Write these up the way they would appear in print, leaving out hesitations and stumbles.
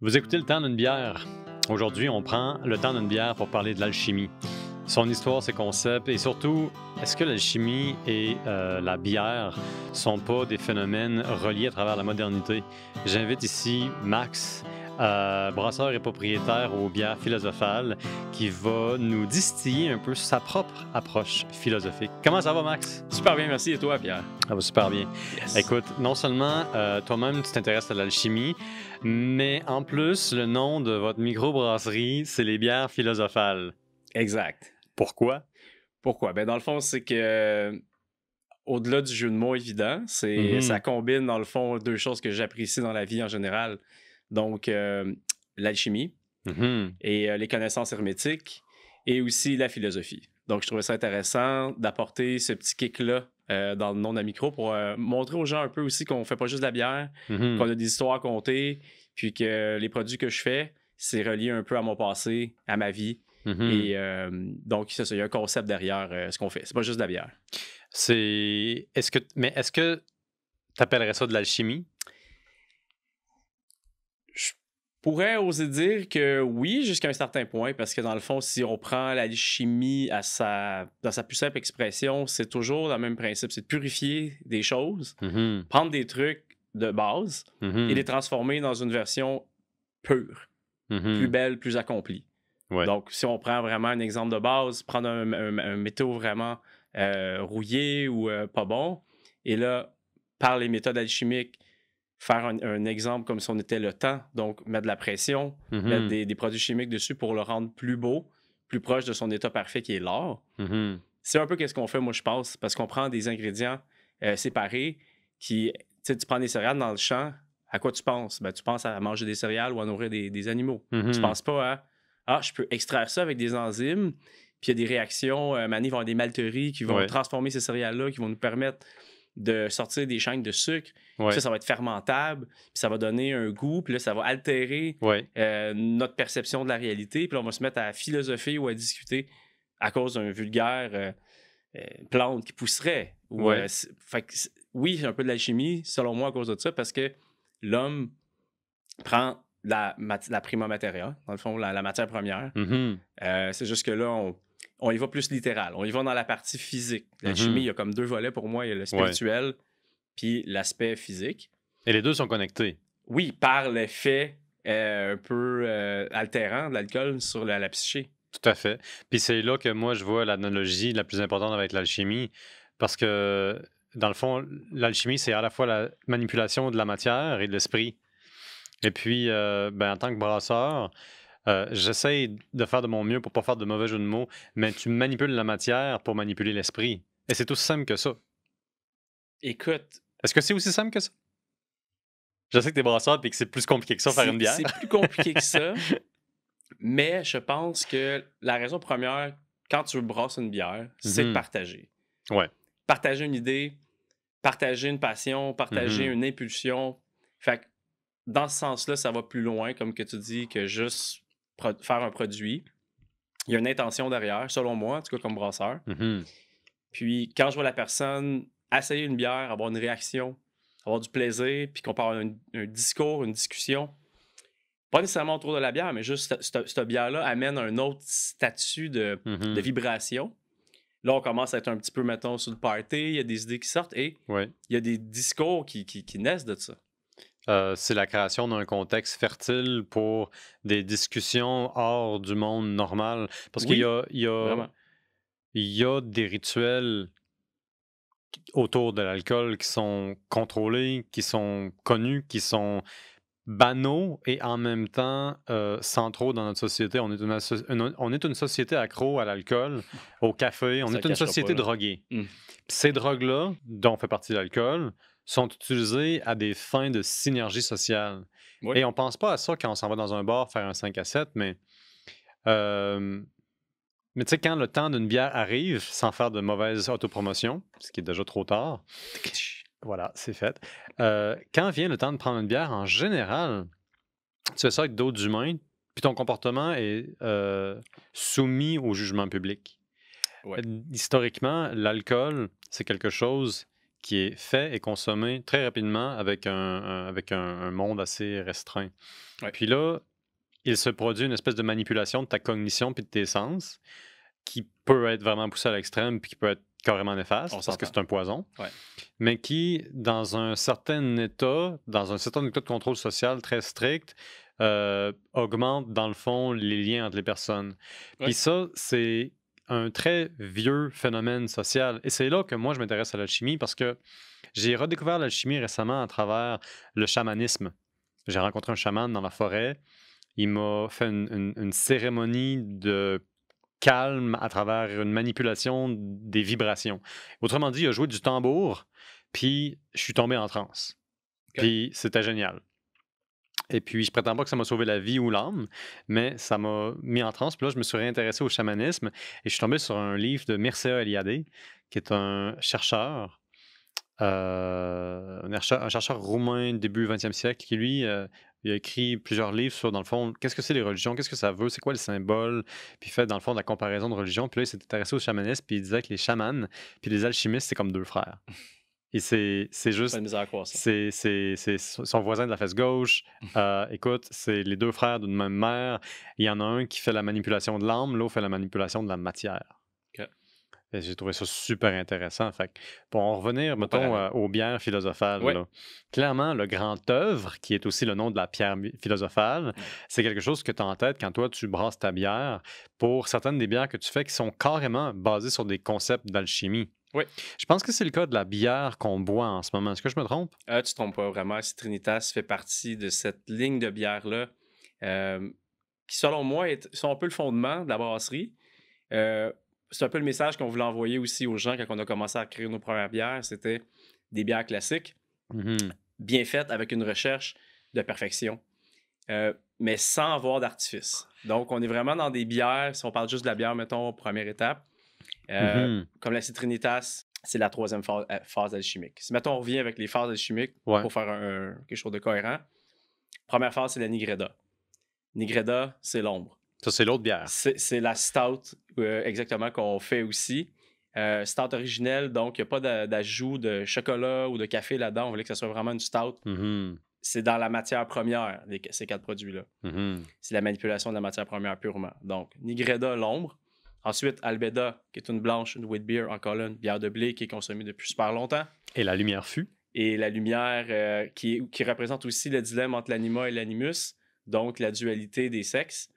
Vous écoutez Le temps d'une bière. Aujourd'hui, on prend le temps d'une bière pour parler de l'alchimie. Son histoire, ses concepts et surtout, est-ce que l'alchimie et la bière sont pas des phénomènes reliés à travers la modernité? J'invite ici Max, brasseur et propriétaire aux bières philosophales, qui va nous distiller un peu sa propre approche philosophique. Comment ça va, Max? Super bien, merci. Et toi, Pierre? Ça va super bien. Yes. Écoute, non seulement toi-même tu t'intéresses à l'alchimie, mais en plus, le nom de votre microbrasserie, c'est les bières philosophales. Exact. Pourquoi? Pourquoi? Ben, dans le fond, c'est que au-delà du jeu de mots évident, ça Mhm. combine, dans le fond, deux choses que j'apprécie dans la vie en général. Donc, l'alchimie Mhm. et les connaissances hermétiques et aussi la philosophie. Donc, je trouvais ça intéressant d'apporter ce petit kick-là dans le nom de la micro pour montrer aux gens un peu aussi qu'on fait pas juste de la bière, Mhm. qu'on a des histoires à compter, puis que les produits que je fais, c'est relié un peu à mon passé, à ma vie. Mhm. Et donc, c'est ça, il y a un concept derrière ce qu'on fait. C'est pas juste de la bière. Est-ce que tu appellerais ça de l'alchimie? Je pourrais oser dire que oui, jusqu'à un certain point, parce que dans le fond, si on prend l'alchimie dans sa plus simple expression, c'est toujours le même principe, c'est de purifier des choses, Mhm. prendre des trucs de base et les Mhm. transformer dans une version pure, plus Mhm. belle, plus accomplie. Ouais. Donc, si on prend vraiment un exemple de base, prendre un métaux vraiment rouillé ou pas bon, et là, par les méthodes alchimiques, faire un exemple comme si on était le temps, donc mettre de la pression, mettre Mhm. des produits chimiques dessus pour le rendre plus beau, plus proche de son état parfait qui est l'or. Mhm. C'est un peu qu'est-ce qu'on fait, moi, je pense, parce qu'on prend des ingrédients séparés qui, tu sais, tu prends des céréales dans le champ, à quoi tu penses? Ben, tu penses à manger des céréales ou à nourrir des animaux. Tu Mhm. penses pas à, ah, je peux extraire ça avec des enzymes, puis il y a des réactions, Mané, ils vont avoir des malteries qui vont Ouais. transformer ces céréales-là, qui vont nous permettre de sortir des chaînes de sucre. Puis Ouais. ça va être fermentable, puis ça va donner un goût, puis là, ça va altérer Ouais. notre perception de la réalité, puis là, on va se mettre à philosopher ou à discuter à cause d'un vulgaire plante qui pousserait. Ou, Ouais. oui, c'est un peu de l'alchimie, selon moi, à cause de ça, parce que l'homme prend la prima materia, dans le fond, la matière première. Mhm. C'est juste que là, on y va plus littéral. On y va dans la partie physique. L'alchimie, il Mhm. y a comme deux volets pour moi. Il y a le Ouais. spirituel puis l'aspect physique. Et les deux sont connectés. Oui, par l'effet un peu altérant de l'alcool sur la psyché. Tout à fait. Puis c'est là que moi, je vois l'analogie la plus importante avec l'alchimie, parce que, dans le fond, l'alchimie, c'est à la fois la manipulation de la matière et de l'esprit. Et puis, ben, en tant que brasseur, j'essaye de faire de mon mieux pour pas faire de mauvais jeu de mots, mais tu manipules la matière pour manipuler l'esprit. Et c'est aussi simple que ça. Écoute, Est-ce que c'est aussi simple que ça? Je sais que t'es brasseur et que c'est plus compliqué que ça faire une bière. c'est plus compliqué que ça, mais je pense que la raison première, quand tu brasses une bière, c'est de Mhm. partager. Ouais. Partager une idée, partager une passion, partager Mhm. une impulsion. Fait que dans ce sens-là, ça va plus loin, comme que tu dis, que juste faire un produit. Il y a une intention derrière, selon moi, en tout cas comme brasseur. Mhm. Puis quand je vois la personne essayer une bière, avoir une réaction, avoir du plaisir, puis qu'on peut avoir un discours, une discussion, pas nécessairement autour de la bière, mais juste cette bière-là amène un autre statut de Mhm. vibration. Là, on commence à être un petit peu, mettons, sur le party, il y a des idées qui sortent et Ouais. il y a des discours qui naissent de ça. C'est la création d'un contexte fertile pour des discussions hors du monde normal. Parce qu'il y Oui, a, il y a, vraiment. il y a des rituels autour de l'alcool qui sont contrôlés, qui sont connus, qui sont banaux et en même temps centraux dans notre société. On est une société accro à l'alcool, au café. On Ça ne est une cachera pas, société là. droguée. Hmm. Puis ces drogues-là, dont fait partie l'alcool, sont utilisées à des fins de synergie sociale. Oui, Et on pense pas à ça quand on s'en va dans un bar faire un 5 à 7, euh, mais tu sais, quand le temps d'une bière arrive, sans faire de mauvaise autopromotion, ce qui est déjà trop tard, voilà, c'est fait. Quand vient le temps de prendre une bière, en général, tu fais ça avec d'autres humains, puis ton comportement est soumis au jugement public. ouais. Historiquement, l'alcool, c'est quelque chose qui est fait et consommé très rapidement avec un monde assez restreint. Ouais. Puis là, il se produit une espèce de manipulation de ta cognition puis de tes sens qui peut être vraiment poussée à l'extrême puis qui peut être carrément néfaste On parce que s'entend. c'est un poison, Ouais. mais qui, dans un certain état de contrôle social très strict, augmente dans le fond les liens entre les personnes. Ouais. Puis ça, c'est un très vieux phénomène social. Et c'est là que moi, je m'intéresse à l'alchimie parce que j'ai redécouvert l'alchimie récemment à travers le chamanisme. J'ai rencontré un chaman dans la forêt. Il m'a fait une cérémonie de calme à travers une manipulation des vibrations. Autrement dit, il a joué du tambour, puis je suis tombé en transe. OK. Puis c'était génial. Et puis, je prétends pas que ça m'a sauvé la vie ou l'âme, mais ça m'a mis en transe. Puis là, je me suis réintéressé au chamanisme et je suis tombé sur un livre de Mircea Eliade, qui est un chercheur, un chercheur roumain début 20e siècle, qui lui, il a écrit plusieurs livres sur, dans le fond, qu'est-ce que c'est les religions, qu'est-ce que ça veut, c'est quoi les symboles, puis il fait, dans le fond, de la comparaison de religions. Puis là, il s'est intéressé au chamanisme, puis il disait que les chamans puis les alchimistes, c'est comme deux frères. Et c'est Pas juste de misère à croire ça. c'est son voisin de la fesse gauche. Écoute, c'est les deux frères d'une même mère. Il y en a un qui fait la manipulation de l'âme, l'autre fait la manipulation de la matière. OK. Et j'ai trouvé ça super intéressant. Fait que, pour en revenir, mettons, parallèle. aux bières philosophales, Ouais. là. Clairement, le grand œuvre, qui est aussi le nom de la pierre philosophale, c'est quelque chose que tu as en tête quand toi, tu brasses ta bière pour certaines des bières que tu fais qui sont carrément basées sur des concepts d'alchimie. Oui. Je pense que c'est le cas de la bière qu'on boit en ce moment. Est-ce que je me trompe? Tu te trompes pas vraiment. Citrinitas fait partie de cette ligne de bière-là qui, selon moi, sont un peu le fondement de la brasserie. C'est un peu le message qu'on voulait envoyer aussi aux gens quand on a commencé à créer nos premières bières. C'était des bières classiques, Mhm. bien faites avec une recherche de perfection, mais sans avoir d'artifice. Donc, on est vraiment dans des bières, si on parle juste de la bière, mettons, première étape, Mhm. comme la Citrinitas, c'est la troisième phase alchimique. Si, mettons, on revient avec les phases alchimiques Ouais. pour faire quelque chose de cohérent, première phase, c'est la Nigreda. Nigreda, c'est l'ombre. Ça, c'est l'autre bière. C'est la stout, exactement, qu'on fait aussi. Stout originelle, donc il n'y a pas d'ajout de chocolat ou de café là-dedans. On voulait que ça soit vraiment une stout. Mhm. C'est dans la matière première, ces 4 produits-là. Mhm. C'est la manipulation de la matière première purement. Donc, Nigreda, l'ombre. Ensuite, Albeda, qui est une blanche, une wheat beer, encore là, une bière de blé qui est consommée depuis super longtemps. Et la lumière fut. Et la lumière qui représente aussi le dilemme entre l'anima et l'animus, donc la dualité des sexes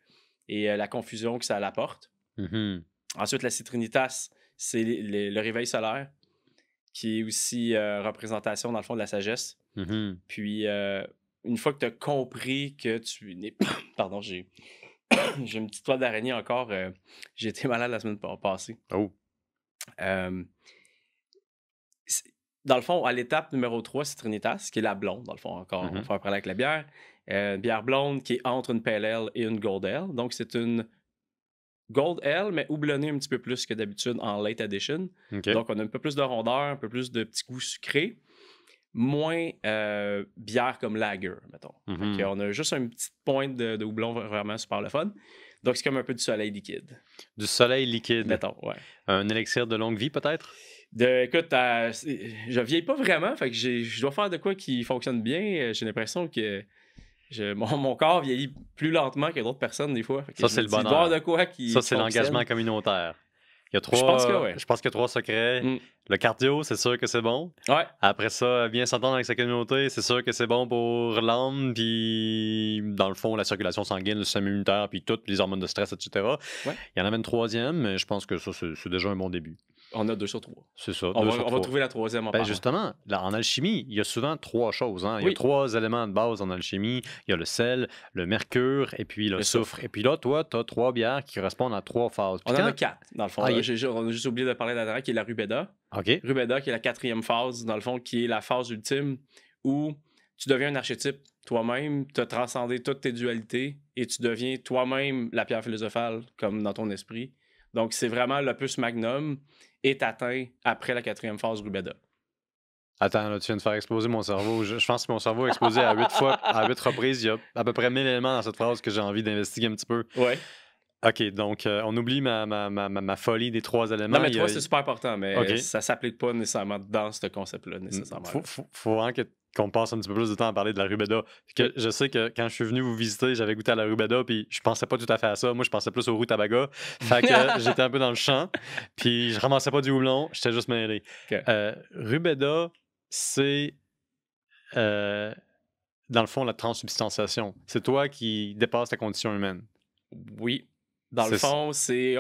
et la confusion que ça apporte. Mhm. Ensuite, la Citrinitas, c'est le réveil solaire, qui est aussi représentation, dans le fond, de la sagesse. Mhm. Puis, une fois que tu as compris que tu n'es... Pardon, j'ai une petite toile d'araignée encore. J'ai été malade la semaine passée. Oh. Dans le fond, à l'étape numéro 3, Citrinitas, qui est la blonde, dans le fond, encore, on va faire parler avec la bière. Une bière blonde qui est entre une Pale Ale et une Gold Ale. Donc, c'est une Gold Ale, mais houblonnée un petit peu plus que d'habitude en late edition. OK. Donc, on a un peu plus de rondeur, un peu plus de petits goûts sucrés. Moins bière comme lager, mettons. Mhm. Fait qu'on a juste une petite pointe de houblon vraiment super le fun. Donc, c'est comme un peu du soleil liquide. Du soleil liquide. Mettons, ouais. Un élixir de longue vie, peut-être? Écoute, je vieillis pas vraiment, fait que je dois faire de quoi qui fonctionne bien. J'ai l'impression que mon corps vieillit plus lentement que d'autres personnes des fois. Fait que Ça, je c'est me le dis, il doit y bonheur. avoir de quoi qui Ça, c'est fonctionne. l'engagement communautaire. Il y a Je pense que ouais. je pense qu'il y a 3 secrets. Mm. Le cardio, c'est sûr que c'est bon. Ouais, Après ça, bien s'entendre avec sa communauté, c'est sûr que c'est bon pour l'âme, puis dans le fond, la circulation sanguine, le système immunitaire, puis tout, puis les hormones de stress, etc. Ouais. Il y en avait une troisième, mais je pense que ça, c'est déjà un bon début. on a 2 sur 3. C'est ça. On 2 va, sur on va 3. trouver la troisième en Ben parlant. justement, là, en alchimie, il y a souvent 3 choses. Hein? Il y a Oui. 3 éléments de base en alchimie. Il y a le sel, le mercure et puis le soufre. Et puis là, toi, tu as 3 bières qui correspondent à 3 phases. Puis On en a quand- 4, dans le fond. Ah, Là. il- On a juste oublié de parler de la dernière, qui est la Rubeda. OK. Rubeda, qui est la 4e phase, dans le fond, qui est la phase ultime où tu deviens un archétype toi-même, tu as transcendé toutes tes dualités et tu deviens toi-même la pierre philosophale, comme dans ton esprit. Donc, c'est vraiment l'opus magnum est atteint après la 4e phase Rubeda. Attends, là, tu viens de faire exploser mon cerveau. Je pense que mon cerveau a explosé à 8 fois, à 8 reprises. Il y a à peu près 1000 éléments dans cette phrase que j'ai envie d'investiguer un petit peu. Ouais. OK, donc on oublie ma folie des 3 éléments. Non, mais Il y toi, a c'est super important, mais OK. ça s'applique pas nécessairement dans ce concept-là, Mmh, nécessairement. faut vraiment qu'on passe un petit peu plus de temps à parler de la rubéda. Que Oui. je sais que quand je suis venu vous visiter, j'avais goûté à la rubéda, puis je pensais pas tout à fait à ça. Moi, je pensais plus au rutabaga. Fait que j'étais un peu dans le champ, puis je ramassais pas du houblon, j'étais juste mêlé. OK. Rubéda, c'est, heu, dans le fond, la transsubstantiation. C'est toi qui dépasses la condition humaine. Oui. Dans le C'est ç fond, c'est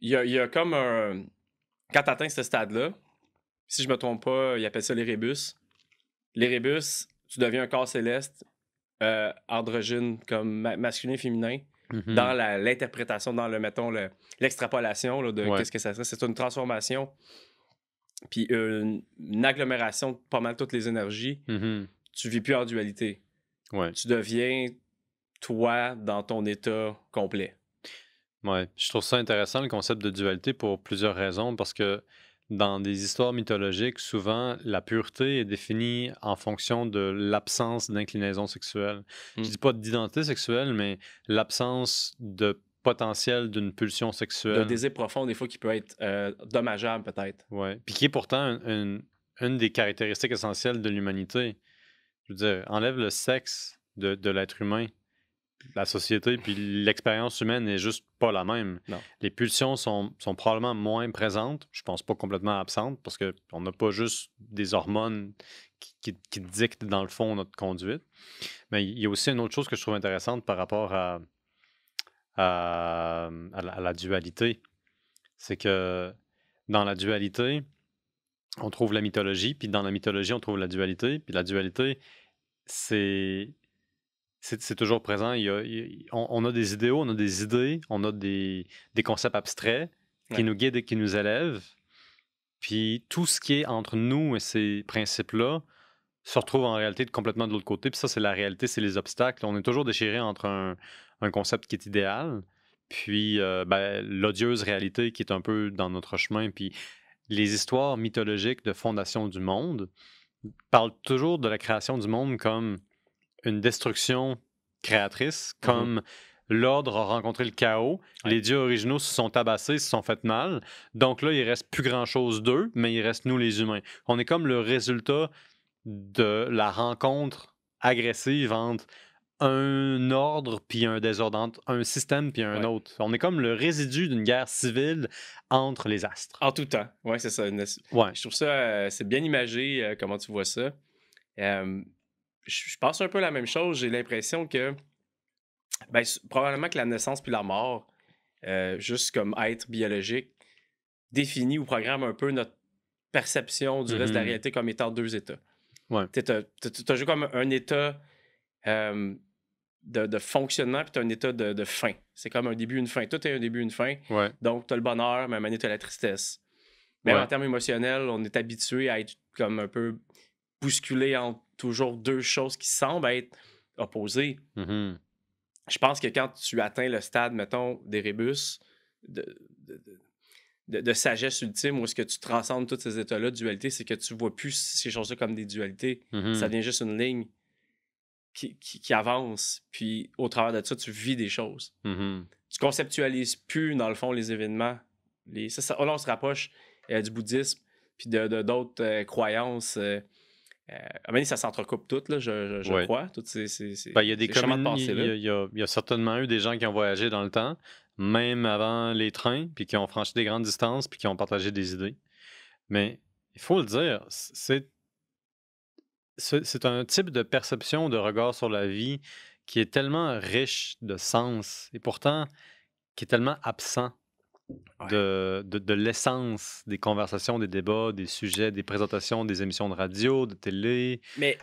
il y a comme un quand tu atteins ce stade-là, si je me trompe pas, ils appellent ça les rébus. Les rébus, tu deviens un corps céleste, androgyne, comme masculin, féminin, dans mmh l'interprétation, dans mettons, l'extrapolation là, de Ouais. qu'est-ce que ça serait. C'est une transformation, puis une agglomération de pas mal toutes les énergies. Mmh Tu vis plus en dualité. Ouais. Tu deviens toi dans ton état complet. Ouais, je trouve ça intéressant le concept de dualité pour plusieurs raisons, parce que dans des histoires mythologiques, souvent la pureté est définie en fonction de l'absence d'inclinaison sexuelle. Je Mm. dis pas d'identité sexuelle, mais l'absence de potentiel d'une pulsion D'un sexuelle. désir profond, des fois, qui peut être dommageable, peut-être. Ouais. Puis qui est pourtant une des caractéristiques essentielles de l'humanité. Je veux dire, enlève le sexe de l'être humain, la société puis l'expérience humaine n'est juste pas la même. Non. Les pulsions sont probablement moins présentes. Je pense pas complètement absentes parce qu'on n'a pas juste des hormones qui dictent dans le fond notre conduite. Mais il y a aussi une autre chose que je trouve intéressante par rapport à la dualité. C'est que dans la dualité, on trouve la mythologie, puis dans la mythologie, on trouve la dualité. Puis la dualité, c'est c'est toujours présent. On a des idéaux, on a des idées, on a des concepts abstraits qui Ouais. nous guident et qui nous élèvent. Puis tout ce qui est entre nous et ces principes-là se retrouve en réalité complètement de l'autre côté. Puis ça, c'est la réalité, c'est les obstacles. On est toujours déchiré entre un concept qui est idéal, puis ben, l'odieuse réalité qui est un peu dans notre chemin. Puis les histoires mythologiques de fondation du monde parlent toujours de la création du monde comme une destruction créatrice, Mhm. comme l'ordre a rencontré le chaos, Ouais. les dieux originaux se sont tabassés, se sont fait mal. Donc là, il reste plus grand-chose d'eux, mais il reste nous les humains. On est comme le résultat de la rencontre agressive entre un ordre puis un désordre, entre un système puis un Ouais. autre. On est comme le résidu d'une guerre civile entre les astres. En tout temps. Ouais, c'est ça. Ouais. Je trouve ça, c'est bien imagé, comment tu vois ça. Euh, je pense un peu la même chose. J'ai l'impression que, ben, probablement que la naissance puis la mort, juste comme être biologique, définit ou programme un peu notre perception du reste de la Mhm. réalité comme étant deux états. Ouais. Tu as juste comme un état euh, de fonctionnement, puis tu as un état de fin. C'est comme un début, une fin. Tout est un début, une fin. Ouais. Donc, tu as le bonheur, mais à un moment donné, tu as la tristesse. Même Ouais. en termes émotionnels, on est habitué à être comme un peu bousculé entre toujours deux choses qui semblent être opposées. Mhm. Je pense que quand tu atteins le stade, mettons, des rébus, de, de, de sagesse ultime, où est-ce que tu transcendes tous ces états-là de dualité, c'est que tu vois plus ces choses-là comme des dualités. Ça Mhm. devient juste une ligne qui avance, puis au travers de ça, tu vis des choses. Mhm. Tu conceptualises plus, dans le fond, les événements. Là, on se rapproche du bouddhisme, puis d'autres croyances. À un moment donné, ça s'entrecoupe tout, là, je Ouais. crois, toutes Ben, il y a des ces chemins de communes, pensée-là. il y a certainement eu des gens qui ont voyagé dans le temps, même avant les trains, puis qui ont franchi des grandes distances, puis qui ont partagé des idées. Mais il faut le dire, c'est un type de perception, de regard sur la vie qui est tellement riche de sens et pourtant qui est tellement absent Ouais. de l'essence des conversations, des débats, des sujets, des présentations, des émissions de radio, de télé. Mais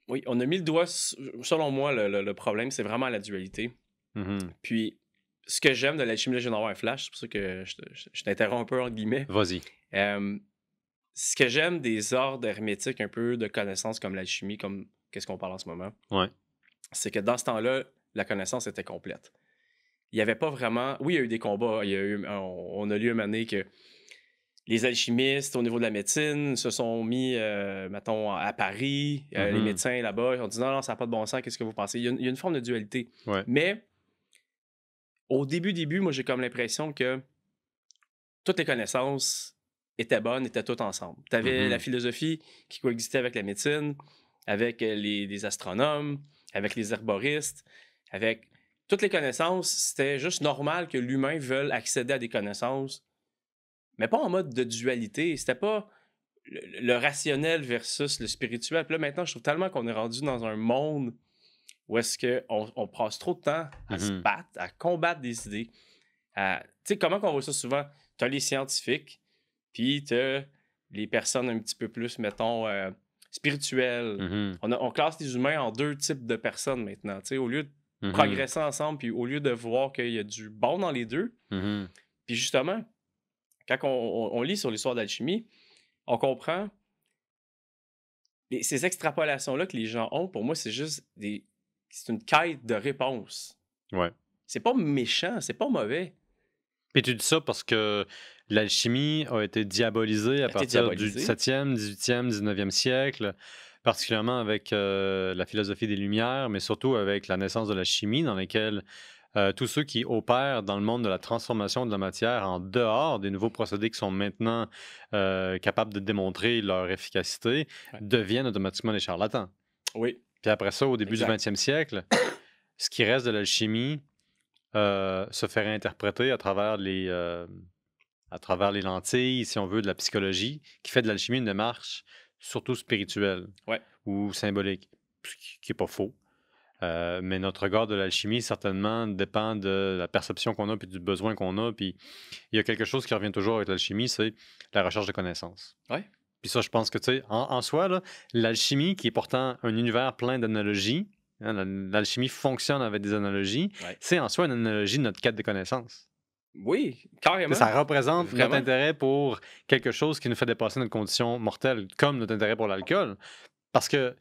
oui, on a mis le doigt, selon moi, le problème, c'est vraiment la dualité. Mhm. Puis, ce que j'aime de l'alchimie, là, je viens d'avoir un flash, c'est pour ça que je t'interromps un peu, entre guillemets. Vas-y. Euh, Ce que j'aime des ordres hermétiques, un peu de connaissances comme l'alchimie, comme qu'est-ce qu'on parle en ce moment, Ouais. c'est que dans ce temps-là, la connaissance était complète. Il n'y avait pas vraiment. Oui, il y a eu des combats. On a lu un moment donné que les alchimistes, au niveau de la médecine, se sont mis, mettons, à Paris. Les Mhm. médecins là-bas, ils ont dit non, non, ça n'a pas de bon sens, qu'est-ce que vous pensez? Il y a une forme de dualité. Ouais. Mais Au début, moi, j'ai comme l'impression que toutes les connaissances étaient bonnes, étaient toutes ensemble. Tu avais la Mhm. philosophie qui coexistait avec la médecine, avec les astronomes, avec les herboristes, avec toutes les connaissances. C'était juste normal que l'humain veuille accéder à des connaissances, mais pas en mode de dualité. C'était pas le rationnel versus le spirituel. Puis là, maintenant, je trouve tellement qu'on est rendu dans un monde où est-ce qu'on passe trop de temps à se Mhm. battre, à combattre des idées. Tu sais, comment qu'on voit ça souvent? Tu as les scientifiques, puis tu as les personnes un petit peu plus, mettons, spirituelles. Mhm. On classe les humains en deux types de personnes maintenant. Tu sais, au lieu de Mhm. progresser ensemble, puis au lieu de voir qu'il y a du bon dans les deux, Mhm. puis justement, quand on lit sur l'histoire d'alchimie, on comprend ces extrapolations-là que les gens ont. Pour moi, c'est juste c'est une quête de réponse. Ouais. C'est pas méchant, c'est pas mauvais. Et tu dis ça parce que l'alchimie a été diabolisée à Ça a été partir du diabolisé. 17e, 18e, 19e siècle, particulièrement avec la philosophie des Lumières, mais surtout avec la naissance de la chimie, dans laquelle tous ceux qui opèrent dans le monde de la transformation de la matière en dehors des nouveaux procédés qui sont maintenant capables de démontrer leur efficacité Ouais. deviennent automatiquement des charlatans. Oui, Puis après ça, au début du exact. 20e siècle, ce qui reste de l'alchimie se fait réinterpréter à travers les lentilles, si on veut, de la psychologie, qui fait de l'alchimie une démarche surtout spirituelle Ouais. ou symbolique, ce qui n'est pas faux. Mais notre regard de l'alchimie, certainement, dépend de la perception qu'on a puis du besoin qu'on a. Puis il y a quelque chose qui revient toujours avec l'alchimie, c'est la recherche de connaissances. Ouais. Puis ça, je pense que, tu sais, en soi, là, l'alchimie, qui est pourtant un univers plein d'analogies, hein, l'alchimie fonctionne avec des analogies, Ouais. c'est en soi une analogie de notre quête de connaissances. Oui, Tu sais, carrément. ça représente notre Vraiment. intérêt pour quelque chose qui nous fait dépasser notre condition mortelle, comme notre intérêt pour l'alcool. Parce que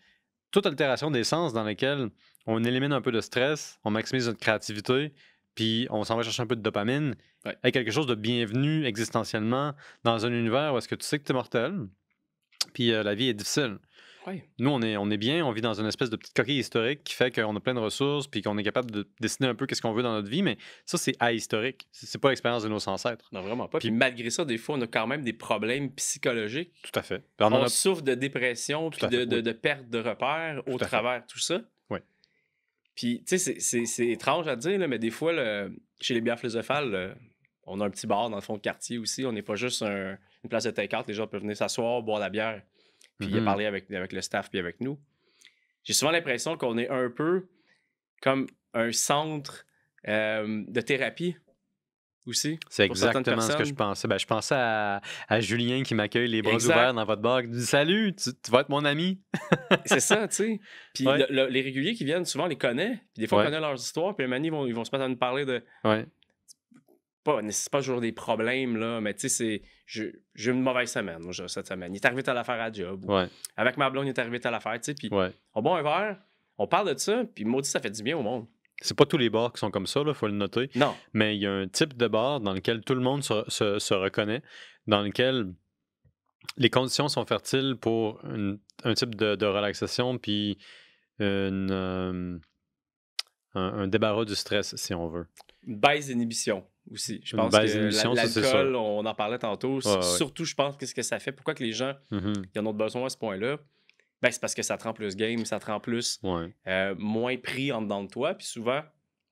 toute altération des sens dans laquelle on élimine un peu de stress, on maximise notre créativité, puis on s'en va chercher un peu de dopamine, Ouais. est quelque chose de bienvenu existentiellement dans un univers où est-ce que tu sais que tu es mortel, puis la vie est difficile. Ouais. Nous, on est bien, on vit dans une espèce de petite coquille historique qui fait qu'on a plein de ressources, puis qu'on est capable de décider un peu qu'est-ce qu'on veut dans notre vie, mais ça, c'est ahistorique. C'est pas l'expérience de nos ancêtres. Non, vraiment pas. Puis Puis, malgré ça, des fois, on a quand même des problèmes psychologiques. tout à fait. Puis on en On a souffre de dépression tout puis à fait, oui. de perte de repères Tout au à fait. travers de tout ça. Oui. Puis, tu sais, c'est étrange à dire, là, mais des fois, chez les bières philosophales, on a un petit bar dans le fond de quartier aussi. On n'est pas juste une place de take-out. Les gens peuvent venir s'asseoir, boire la bière, puis Mhm. parler avec le staff puis avec nous. J'ai souvent l'impression qu'on est un peu comme un centre de thérapie aussi C'est pour certaines exactement ce que je personnes. pensais. Ben, je pensais à Julien qui m'accueille les bras ouverts Exact. dans votre bar, qui dit Salut, tu vas être mon ami. C'est ça, tu sais. Puis Ouais, les réguliers qui viennent, souvent, on les connaît. Puis des fois, on ouais, connaît leurs histoires. Puis un moment donné, ils vont se mettre à nous parler de. ouais. C'est pas toujours des problèmes, là, mais tu sais, j'ai eu une mauvaise semaine, moi, cette semaine. Il est arrivé à l'affaire à la job. Ouais, Avec ma blonde, il est arrivé à l'affaire, tu sais. Puis ouais. on boit un verre, on parle de ça, puis maudit, ça fait du bien au monde. C'est pas tous les bars qui sont comme ça, il faut le noter. Non. Mais il y a un type de bar dans lequel tout le monde se reconnaît, dans lequel les conditions sont fertiles pour un type de relaxation, puis un débarras du stress, si on veut. Une baisse d'inhibition aussi. Je Une pense que baisse d'émission, ça, c'est l'alcool, sûr. on en parlait tantôt, Ouais, ouais. surtout, je pense, qu'est-ce que ça fait? Pourquoi que les gens Mhm. ils en ont besoin à ce point-là? Ben, c'est parce que ça te rend plus game, ça te rend plus Ouais, moins pris en dedans de toi. Puis souvent,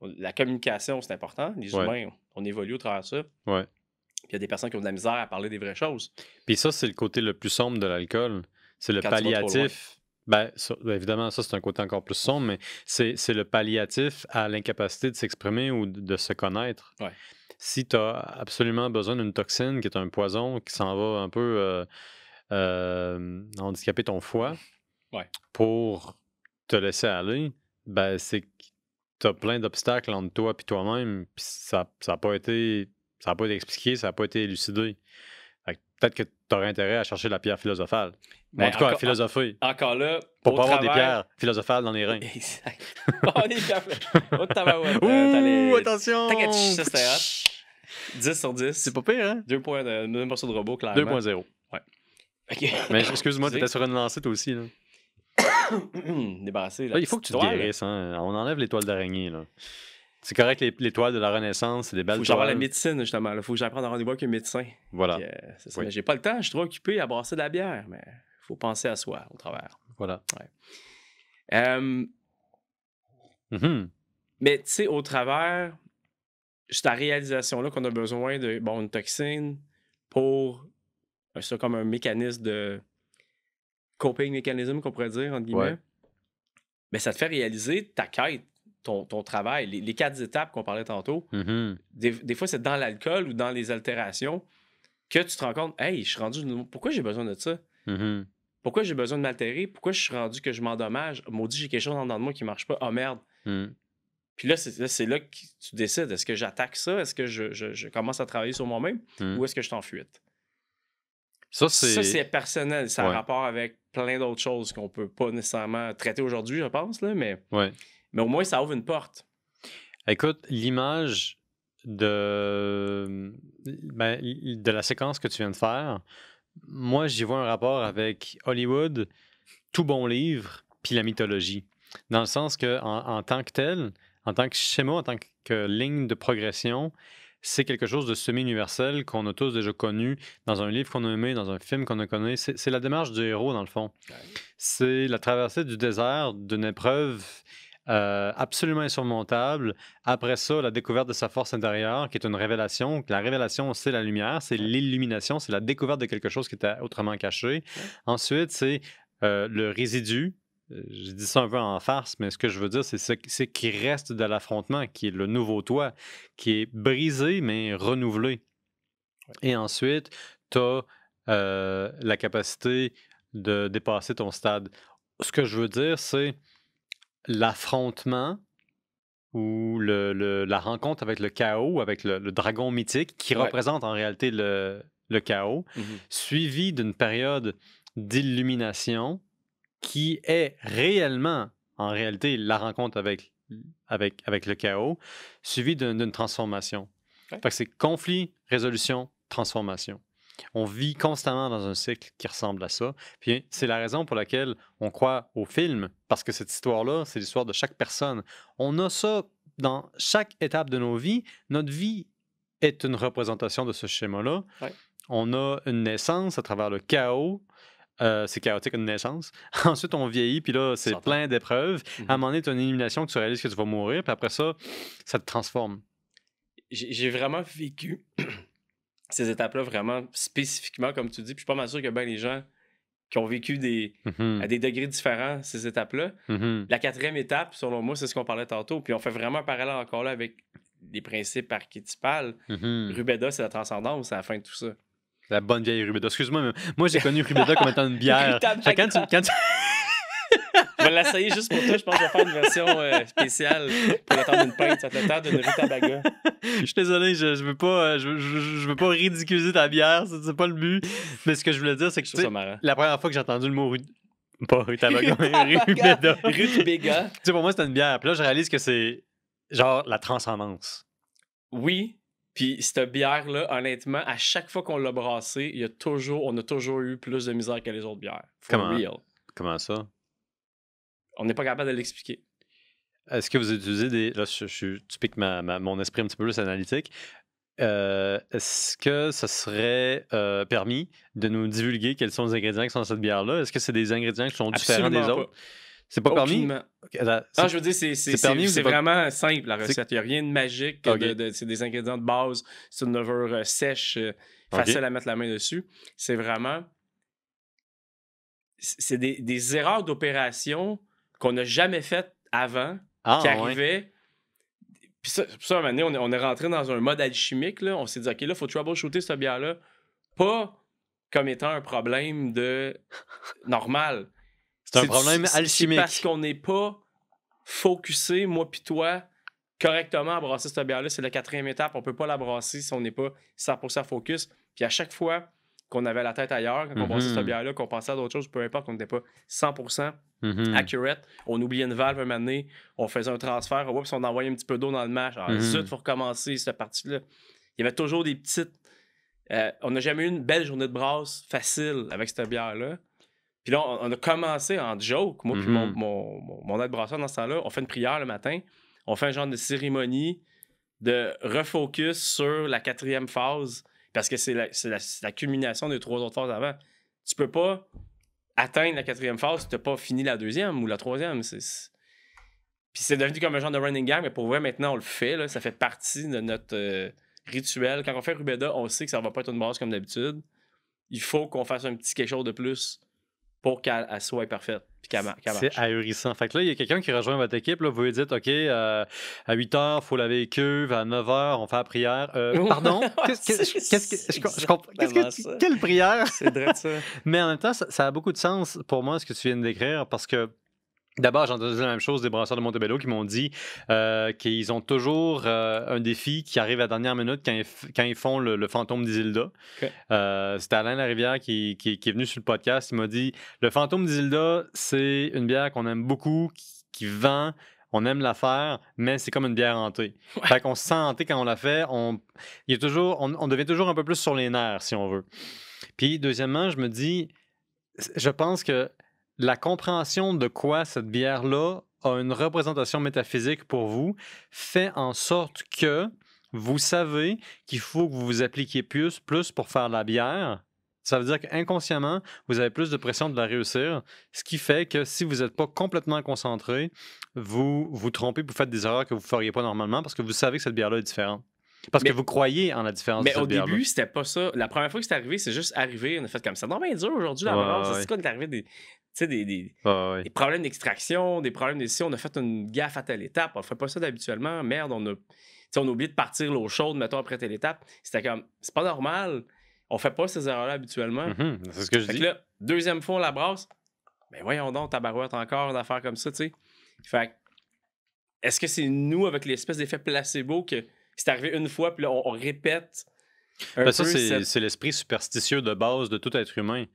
la communication, c'est important. Les ouais, humains, on évolue au travers de ça. ouais. Puis il y a des personnes qui ont de la misère à parler des vraies choses Puis ça, c'est le côté le plus sombre de l'alcool. C'est le quand tu vas trop loin. palliatif. Ben, évidemment, ça, c'est un côté encore plus sombre, mais c'est le palliatif à l'incapacité de s'exprimer ou de se connaître. Ouais. Si tu as absolument besoin d'une toxine qui est un poison qui s'en va un peu handicaper ton foie Ouais. pour te laisser aller, ben, c'est que tu as plein d'obstacles entre toi et toi-même, puis ça n'a pas été expliqué, ça n'a pas été élucidé. Fait que peut-être que tu aurais intérêt à chercher la pierre philosophale. Ou en Ben, tout cas, à philosopher. encore là, Pour au pas avoir des travers. pierres philosophales dans les reins. Exact. Oh, des pierres. Oh, tabarouette. Ouh, attention! T'inquiète, ça, c'était hot. 10 sur 10. C'est pas pire, hein? 2 points de morceau de robot, clairement. 2.0. OK. Mais excuse-moi, t'étais sur une lancée toi aussi, là. Débarrassé. Là, il faut que tu te guérisses, hein? On enlève les toiles d'araignée, là. C'est correct, l'étoile de la Renaissance, c'est des belles Faut que j'aille voir la toiles. médecine, justement. Il faut que j'aille prendre un rendez-vous avec un médecin. Voilà, Puis, c'est ça. oui, Mais j'ai pas le temps, je suis trop occupé à brasser de la bière. Mais il faut penser à soi au travers. voilà. Euh, Mhm. mais tu sais, au travers, cette réalisation-là qu'on a besoin de une toxine pour ça comme un mécanisme de coping mécanisme qu'on pourrait dire, entre guillemets, Ouais. mais ça te fait réaliser ta quête, ton travail, les 4 étapes qu'on parlait tantôt. Mhm. Des fois, c'est dans l'alcool ou dans les altérations que tu te rends compte, hey, je suis rendu, pourquoi j'ai besoin de ça? Mhm. Pourquoi j'ai besoin de m'altérer? Pourquoi je suis rendu que je m'endommage? Maudit, j'ai quelque chose en dedans de moi qui marche pas. Oh merde. Mhm. Puis là, c'est là que tu décides. Est-ce que j'attaque ça? Est-ce que je commence à travailler sur moi-même? Mhm. Ou est-ce que je t'en fuite? Ça, Ça, c'est... c'est personnel. Ça a Ouais. rapport avec plein d'autres choses qu'on peut pas nécessairement traiter aujourd'hui, je pense, là, mais Ouais. au moins, ça ouvre une porte. Écoute, l'image de la séquence que tu viens de faire, moi, j'y vois un rapport avec Hollywood, tout bon livre, puis la mythologie. Dans le sens que en tant que tel, en tant que schéma, en tant que ligne de progression, c'est quelque chose de semi-universel qu'on a tous déjà connu dans un livre qu'on a aimé, dans un film qu'on a connu. C'est la démarche du héros, dans le fond. Ouais. C'est la traversée du désert d'une épreuve absolument insurmontable. Après ça, la découverte de sa force intérieure, qui est une révélation. La révélation, c'est la lumière, c'est l'illumination, c'est la découverte de quelque chose qui était autrement caché. Ouais. Ensuite, c'est le résidu. Je dis ça un peu en farce, mais ce que je veux dire, c'est ce qui reste de l'affrontement, qui est le nouveau toi, qui est brisé, mais renouvelé. Ouais. Et ensuite, tu as la capacité de dépasser ton stade. Ce que je veux dire, c'est l'affrontement ou la rencontre avec le chaos, avec le dragon mythique, qui Ouais. représente en réalité le chaos, suivi d'une période d'illumination qui est réellement, en réalité, la rencontre avec le chaos, suivi d'une transformation. Ouais. Fait que c'est conflit, résolution, transformation. On vit constamment dans un cycle qui ressemble à ça. Puis c'est la raison pour laquelle on croit au film, parce que cette histoire-là, c'est l'histoire de chaque personne. On a ça dans chaque étape de nos vies. Notre vie est une représentation de ce schéma-là. Ouais. On a une naissance à travers le chaos. C'est chaotique une naissance. Ensuite, on vieillit, puis là, c'est plein d'épreuves. À un moment donné, tu as une illumination que tu réalises que tu vas mourir, puis après ça, ça te transforme. J'ai vraiment vécu ces étapes-là vraiment spécifiquement, comme tu dis. Puis je suis pas mal sûr que ben les gens qui ont vécu à des degrés différents ces étapes-là. La 4e étape, selon moi, c'est ce qu'on parlait tantôt. Puis on fait vraiment un parallèle encore là avec les principes archétypales. Rubeda, c'est la transcendance, c'est la fin de tout ça. La bonne vieille Rubeda. Excuse-moi, mais moi, j'ai connu Rubeda comme étant une bière. Quand tu... Je vais l'essayer juste pour toi. Je pense que je vais faire une version spéciale pour le temps d'une pinte. Ça te le temps d'une Rutabaga. Je suis désolé, je veux pas, je veux pas ridiculiser ta bière. C'est pas le but. Mais ce que je voulais dire, c'est que la première fois que j'ai entendu le mot pas Rutabaga, mais Rubeda. Rutabaga. Tu sais, pour moi, c'était une bière. Puis là, je réalise que c'est genre la transcendance. Oui. Puis cette bière-là, honnêtement, à chaque fois qu'on l'a brassée, on a toujours eu plus de misère que les autres bières. Comment ça? On n'est pas capable de l'expliquer. Est-ce que vous utilisez des... Là, tu piques mon esprit un petit peu plus analytique. Est-ce que ça serait permis de nous divulguer quels sont les ingrédients qui sont dans cette bière-là? Est-ce que c'est des ingrédients qui sont différents des autres? C'est pas permis? Okay, non, je veux dire, c'est vraiment simple, la recette. Il n'y a rien de magique. Okay. C'est des ingrédients de base. C'est une levure sèche, facile à mettre la main dessus. C'est vraiment... C'est des erreurs d'opération qu'on n'a jamais faites avant, qui arrivaient. Puis ça, à un moment donné, on est rentré dans un mode alchimique. Là. On s'est dit, OK, là, il faut troubleshooter cette bière-là. Pas comme étant un problème normal. C'est un problème alchimique. C'est parce qu'on n'est pas focusé, moi puis toi, correctement à brasser cette bière-là. C'est la 4e étape. On peut pas la brasser si on n'est pas 100% focus. Puis à chaque fois qu'on avait la tête ailleurs, quand on brassait cette bière-là, qu'on pensait à d'autres choses, peu importe, qu'on n'était pas 100% accurate, on oubliait une valve un moment donné, on faisait un transfert, puis on envoyait un petit peu d'eau dans le mash. Alors, zut, il faut recommencer cette partie-là. Il y avait toujours des petites... on n'a jamais eu une belle journée de brasse facile avec cette bière-là. Puis là, on a commencé en joke, moi puis mon aide brasseur dans ce temps-là, on fait une prière le matin, on fait un genre de cérémonie de refocus sur la 4e phase, parce que c'est la culmination des 3 autres phases avant. Tu peux pas atteindre la 4e phase si tu n'as pas fini la 2e ou la 3e. Puis c'est devenu comme un genre de running gag, mais pour vrai, maintenant, on le fait. Là, ça fait partie de notre rituel. Quand on fait Rubeda, on sait que ça va pas être une base comme d'habitude. Il faut qu'on fasse un petit quelque chose de plus pour qu'elle soit parfaite puis qu'elle marche. C'est ahurissant. Fait que là, il y a quelqu'un qui rejoint votre équipe. Là, vous lui dites, OK, à 8 h, il faut laver les cuves. À 9 h, on fait la prière. Pardon? Quelle prière? C'est vrai ça. Mais en même temps, ça a beaucoup de sens pour moi, ce que tu viens de décrire, parce que d'abord, j'ai entendu la même chose des brasseurs de Montebello qui m'ont dit qu'ils ont toujours un défi qui arrive à la dernière minute quand ils font le fantôme d'Isilda. Okay. C'était Alain Larivière qui est venu sur le podcast. Il m'a dit le fantôme d'Isilda, c'est une bière qu'on aime beaucoup, qui vend. On aime la faire, mais c'est comme une bière hantée. Ouais. Fait qu'on se sent hanté quand on la fait. On devient toujours un peu plus sur les nerfs, si on veut. Puis, deuxièmement, je me dis, je pense que la compréhension de quoi cette bière-là a une représentation métaphysique pour vous fait en sorte que vous savez qu'il faut que vous vous appliquiez plus pour faire la bière. Ça veut dire qu'inconsciemment, vous avez plus de pression de la réussir, ce qui fait que si vous n'êtes pas complètement concentré, vous vous trompez, vous faites des erreurs que vous ne feriez pas normalement parce que vous savez que cette bière-là est différente. Parce que vous croyez en la différence de cette bière-là. Mais au début, c'était pas ça. La première fois que c'est arrivé, c'est juste arrivé. On a fait comme ça. Non, bien dur aujourd'hui, la balance. C'est quoi d'être arrivé des problèmes d'extraction, des problèmes d'ici. On a fait une gaffe à telle étape. On ne fait pas ça d'habituellement. Merde, on a oublié de partir l'eau chaude, mettons, après telle étape. C'était comme, c'est pas normal. On fait pas ces erreurs-là habituellement. C'est ce que je dis. Là, deuxième fois, on la brasse. Ben voyons donc, tabarouette, encore d'affaires comme ça, tu sais. Fait est-ce que c'est nous, avec l'espèce d'effet placebo, que c'est arrivé une fois, puis là, on répète ça, c'est l'esprit superstitieux de base de tout être humain.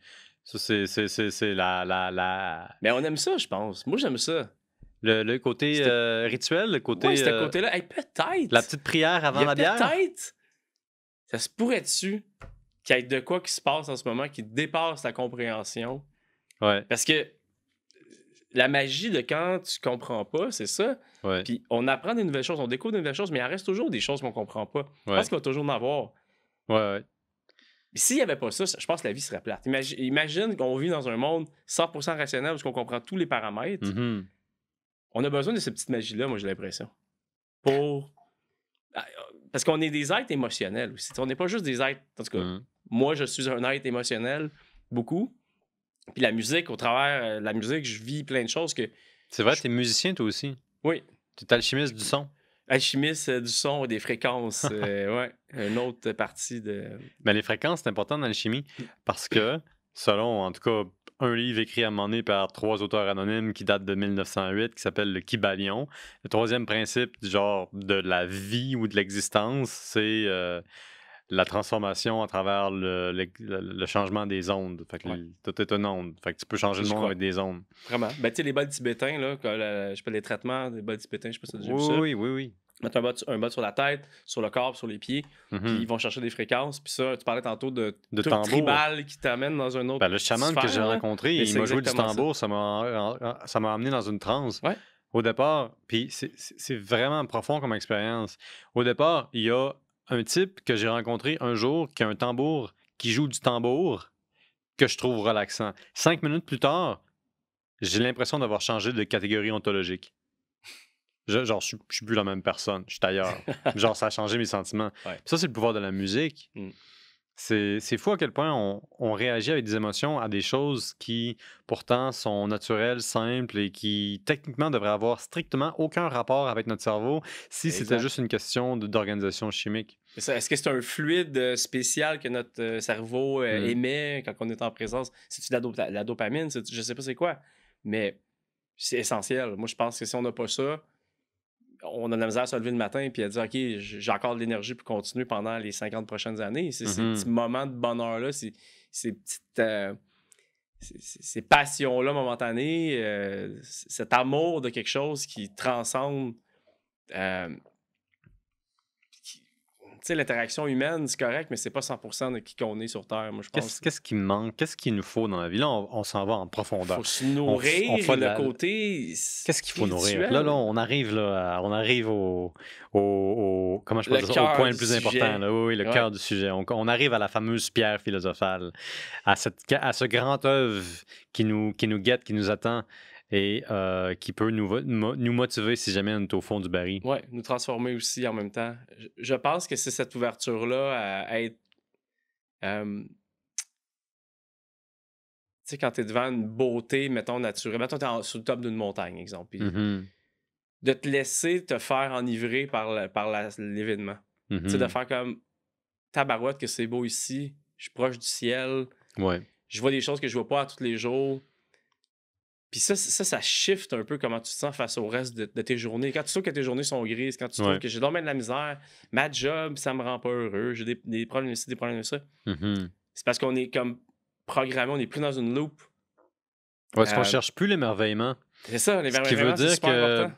Ça, c'est la... Mais on aime ça, je pense. Moi, j'aime ça. Le côté rituel, le côté... Oui, ce côté-là. Hey, peut-être. La petite prière avant la bière. Peut-être. Ça se pourrait-tu qu'il y ait de quoi qui se passe en ce moment qui dépasse la compréhension? Ouais. Parce que la magie de quand tu comprends pas, c'est ça. Ouais. Puis on apprend des nouvelles choses, on découvre des nouvelles choses, mais il en reste toujours des choses qu'on comprend pas. Je pense qu'il va toujours en avoir. Ouais. Mais s'il n'y avait pas ça, je pense que la vie serait plate. Imagine qu'on vit dans un monde 100% rationnel où on comprend tous les paramètres. Mm-hmm. On a besoin de cette petite magie-là, moi, j'ai l'impression. Parce qu'on est des êtres émotionnels aussi. On n'est pas juste des êtres... En tout cas, moi, je suis un être émotionnel, beaucoup. Puis la musique, au travers de la musique, je vis plein de choses que... C'est vrai, tu es musicien, toi aussi. Oui. Tu es alchimiste du son. Alchimiste du son et des fréquences. Une autre partie de... Mais les fréquences, c'est important dans l'alchimie parce que, selon, en tout cas, un livre écrit à un moment donné par 3 auteurs anonymes qui date de 1908, qui s'appelle le Kybalion, le troisième principe du genre de la vie ou de l'existence, c'est la transformation à travers le changement des ondes. Fait que tout est une onde. Fait que tu peux changer le monde avec des ondes. Vraiment. Ben, tu sais, les bols tibétains, là, je sais pas, les traitements des bols tibétains, je sais pas si tu as déjà vu ça. Oui. Mettre un bol sur la tête, sur le corps, sur les pieds, puis ils vont chercher des fréquences. Puis ça, tu parlais tantôt de tambour tribal qui t'amène dans un autre. Ben, le chaman que j'ai rencontré, il m'a joué du tambour, ça m'a amené dans une transe. Ouais. Au départ, puis c'est vraiment profond comme expérience. Au départ, il y a un type que j'ai rencontré un jour qui a un tambour, qui joue du tambour, que je trouve relaxant. 5 minutes plus tard, j'ai l'impression d'avoir changé de catégorie ontologique. Genre, je suis plus la même personne, je suis ailleurs. Genre, ça a changé mes sentiments. Ouais. Puis ça, c'est le pouvoir de la musique. C'est fou à quel point on réagit avec des émotions à des choses qui, pourtant, sont naturelles, simples et qui, techniquement, devraient avoir strictement aucun rapport avec notre cerveau si c'était juste une question d'organisation chimique. Est-ce que c'est un fluide spécial que notre cerveau émet quand on est en présence? C'est-tu la dopamine? Je sais pas c'est quoi, mais c'est essentiel. Moi, je pense que si on n'a pas ça, on a de la misère à se lever le matin et à dire « OK, j'ai encore de l'énergie pour continuer pendant les 50 prochaines années. » Ces petits moments de bonheur-là, ces passions-là momentanées, cet amour de quelque chose qui transcende... sais, l'interaction humaine, c'est correct, mais c'est pas 100% de qui qu'on est sur Terre, moi, je pense. Qu'est-ce qui me manque? Qu'est-ce qu'il nous faut dans la vie? Là, on s'en va en profondeur. Faut se On nourrir, fait de le la... côté Qu'est-ce qu'il faut nourrir? Là, on arrive, on arrive comment je peux dire ça? Au point le plus important. Là. Oui, le cœur du sujet. On arrive à la fameuse pierre philosophale, à ce grand œuvre qui nous guette, qui nous attend et qui peut nous motiver si jamais on est au fond du baril. Oui, nous transformer aussi en même temps. Je pense que c'est cette ouverture-là à être... tu sais, quand tu es devant une beauté, mettons, naturelle, mettons, tu es sur le top d'une montagne, exemple, puis de te laisser te faire enivrer par l'événement. Tu sais, de faire comme tabarouette que c'est beau ici, je suis proche du ciel, je vois des choses que je vois pas à tous les jours. Puis ça shift un peu comment tu te sens face au reste de tes journées. Quand tu trouves que tes journées sont grises, quand tu trouves que j'ai dormi de la misère, ma job, ça me rend pas heureux, j'ai des problèmes ici, des problèmes de ça. C'est parce qu'on est comme programmé, on est plus dans une loupe. Ouais, parce qu'on cherche plus l'émerveillement. C'est ça, l'émerveillement, ce qui veut dire c'est super important.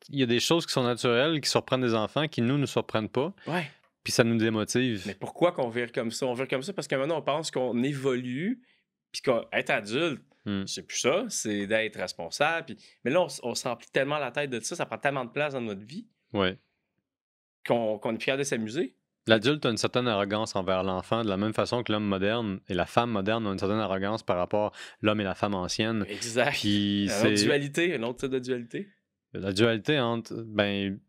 Il y a des choses qui sont naturelles, qui surprennent des enfants, qui nous surprennent pas. Ouais. Puis ça nous démotive. Mais pourquoi qu'on vire comme ça? On vire comme ça parce que maintenant, on pense qu'on évolue, puis qu'être adulte, c'est plus ça, c'est d'être responsable. Puis... Mais là, on se remplit tellement la tête de ça prend tellement de place dans notre vie qu'on est plus capable de s'amuser. L'adulte a une certaine arrogance envers l'enfant, de la même façon que l'homme moderne et la femme moderne ont une certaine arrogance par rapport à l'homme et la femme ancienne. Exact. Puis une autre dualité, un autre type de dualité. La dualité entre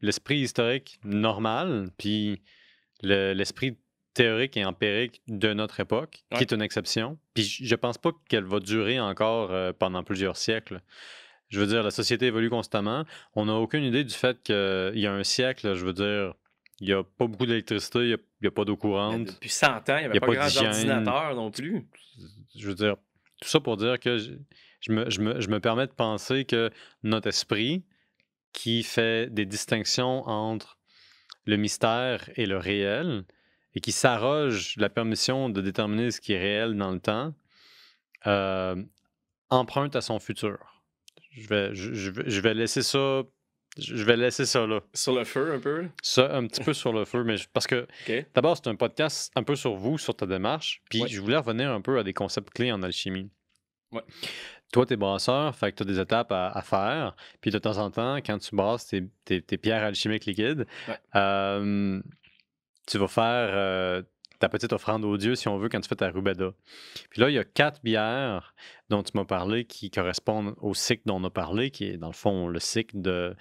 l'esprit historique normal puis l'esprit théorique et empirique de notre époque, qui est une exception. Puis je pense pas qu'elle va durer encore pendant plusieurs siècles. Je veux dire, la société évolue constamment. On n'a aucune idée du fait qu'il y a un siècle, je veux dire, il n'y a pas beaucoup d'électricité, il n'y a pas d'eau courante. Depuis 100 ans, il n'y avait pas grand ordinateur non plus. Je veux dire, tout ça pour dire que je me permets de penser que notre esprit, qui fait des distinctions entre le mystère et le réel, et qui s'arroge la permission de déterminer ce qui est réel dans le temps, emprunte à son futur. Je vais laisser ça... Je vais laisser ça là. Sur le feu, un peu? Ça, un petit peu sur le feu, mais parce que d'abord, c'est un podcast un peu sur vous, sur ta démarche, puis je voulais revenir un peu à des concepts clés en alchimie. Toi, t'es brasseur, fait que tu as des étapes à faire, puis de temps en temps, quand tu brasses tes pierres alchimiques liquides, tu vas faire ta petite offrande aux dieux, si on veut, quand tu fais ta rubeda. Puis là, il y a 4 bières dont tu m'as parlé qui correspondent au cycle dont on a parlé, qui est dans le fond le cycle de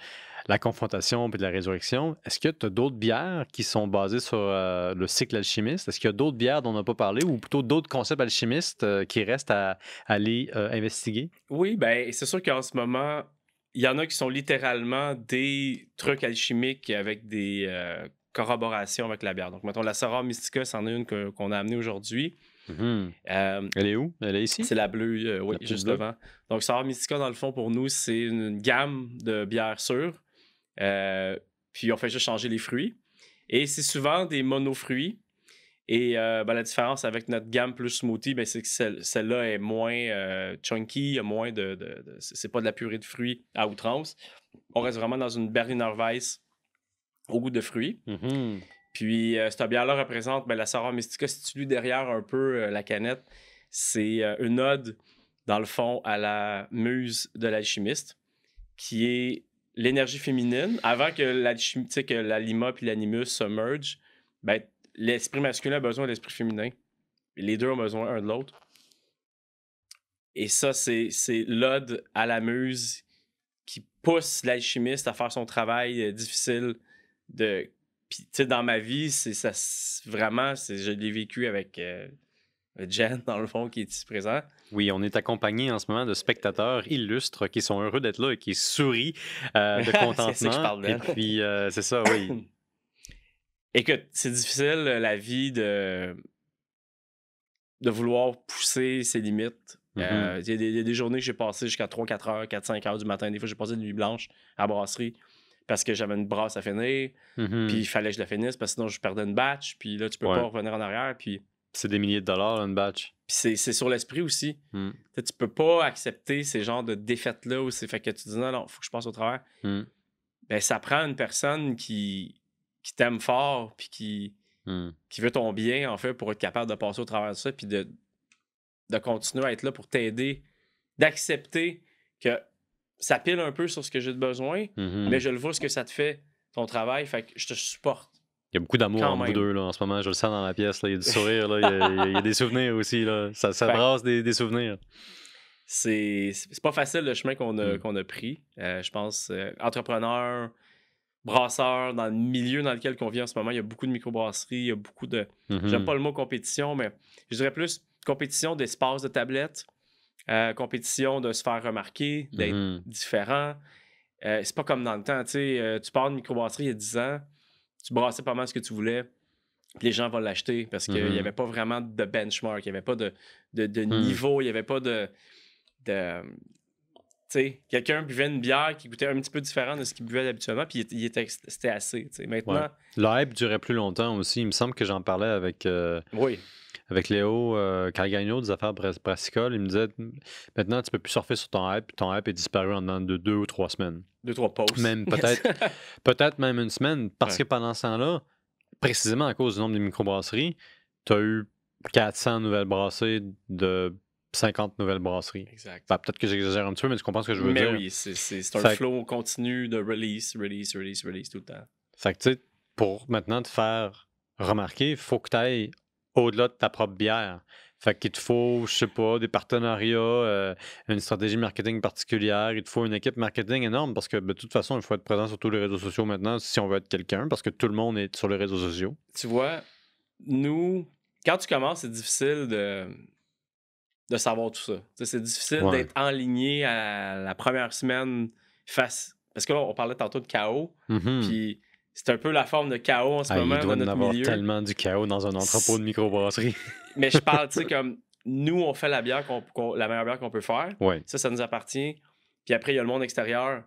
la confrontation et de la résurrection. Est-ce que tu as d'autres bières qui sont basées sur le cycle alchimiste? Est-ce qu'il y a d'autres bières dont on n'a pas parlé ou plutôt d'autres concepts alchimistes qui restent à aller investiguer? Oui, bien, c'est sûr qu'en ce moment, il y en a qui sont littéralement des trucs alchimiques avec des corroborations avec la bière. Donc, mettons, la Sora Mystica, c'en est une qu'on a amenée aujourd'hui. Elle est où? Elle est ici? C'est la bleue, oui, juste devant. Donc, Sora Mystica, dans le fond, pour nous, c'est une gamme de bières sûres. Puis, on fait juste changer les fruits. Et c'est souvent des monofruits. Et la différence avec notre gamme plus smoothie, c'est que celle-là est moins chunky, il y a moins c'est pas de la purée de fruits à outrance. On reste vraiment dans une Berliner Weiss au goût de fruits. Puis cette bière-là représente la Sora Mystica située derrière un peu la canette. C'est une ode, dans le fond, à la muse de l'alchimiste, qui est l'énergie féminine. Avant que la lima puis l'animus se mergent, l'esprit masculin a besoin de l'esprit féminin. Les deux ont besoin un de l'autre. Et ça, c'est l'ode à la muse qui pousse l'alchimiste à faire son travail difficile. Puis, tu sais, dans ma vie, je l'ai vécu avec Jen, dans le fond, qui est ici présent. Oui, on est accompagné en ce moment de spectateurs illustres qui sont heureux d'être là et qui sourient de contentement. C'est ça que je parle d'elle. Et puis, c'est ça, oui. Écoute, c'est difficile, la vie, de vouloir pousser ses limites. Il y a des journées que j'ai passées jusqu'à 3-4 heures, 4-5 heures du matin. Des fois, j'ai passé une nuit blanche à la brasserie parce que j'avais une brasse à finir. Puis il fallait que je la finisse parce que sinon, je perdais une batch. Puis là, tu peux pas revenir en arrière. Puis c'est des milliers de dollars, une batch. Puis c'est sur l'esprit aussi. Tu peux pas accepter ces genres de défaites-là où c'est fait que tu dis non, il faut que je passe au travers. Ça prend une personne qui t'aime fort puis qui veut ton bien, en fait, pour être capable de passer au travers de ça, puis de continuer à être là pour t'aider, d'accepter que ça pile un peu sur ce que j'ai de besoin, mais je le vois ce que ça te fait, ton travail, fait que je te supporte. Il y a beaucoup d'amour Quand entre vous même. deux là, en ce moment. Je le sens dans la pièce. Là. Il y a du sourire. Là. Il y a des souvenirs aussi. Là. Ça brasse des souvenirs. C'est pas facile le chemin qu'on a pris. Je pense, entrepreneur, brasseur, dans le milieu dans lequel on vit en ce moment, il y a beaucoup de microbrasseries, il y a beaucoup de... J'aime pas le mot compétition, mais je dirais plus compétition d'espace de tablette, compétition de se faire remarquer, d'être différent. C'est pas comme dans le temps, tu sais, tu pars de microbrasserie il y a 10 ans, tu brassais pas mal ce que tu voulais, puis les gens vont l'acheter parce qu'il n'y avait pas vraiment de benchmark, il n'y avait pas de niveau, il n'y avait pas de tu sais, quelqu'un buvait une bière qui goûtait un petit peu différent de ce qu'il buvait habituellement, puis c'était assez. Tu sais. Maintenant. Le hype durait plus longtemps aussi. Il me semble que j'en parlais avec Léo Calgagno des affaires brassicoles. Il me disait maintenant, tu peux plus surfer sur ton hype, puis ton hype est disparu en dedans de 2 ou 3 semaines. 2-3 posts. Même peut-être même une semaine, parce que pendant ce temps-là, précisément à cause du nombre de microbrasseries, tu as eu 400 nouvelles brassées de 50 nouvelles brasseries. Exact. Peut-être que j'exagère un petit peu, mais tu comprends ce que je veux dire. Mais oui, c'est un flow continu de release tout le temps. Fait que tu sais, pour maintenant te faire remarquer, il faut que tu ailles au-delà de ta propre bière. Fait qu'il te faut, je sais pas, des partenariats, une stratégie marketing particulière, il te faut une équipe marketing énorme parce que de toute façon, il faut être présent sur tous les réseaux sociaux maintenant si on veut être quelqu'un parce que tout le monde est sur les réseaux sociaux. Tu vois, nous, quand tu commences, c'est difficile de savoir tout ça. T'sais, c'est difficile d'être enligné à la première semaine face... Parce que là, on parlait tantôt de chaos, puis c'est un peu la forme de chaos en ce moment dans notre milieu. Il doit y avoir tellement du chaos dans un entrepôt de microbrasserie. Mais je parle, tu sais, comme nous, on fait la bière la meilleure bière qu'on peut faire. Ouais. Ça nous appartient. Puis après, il y a le monde extérieur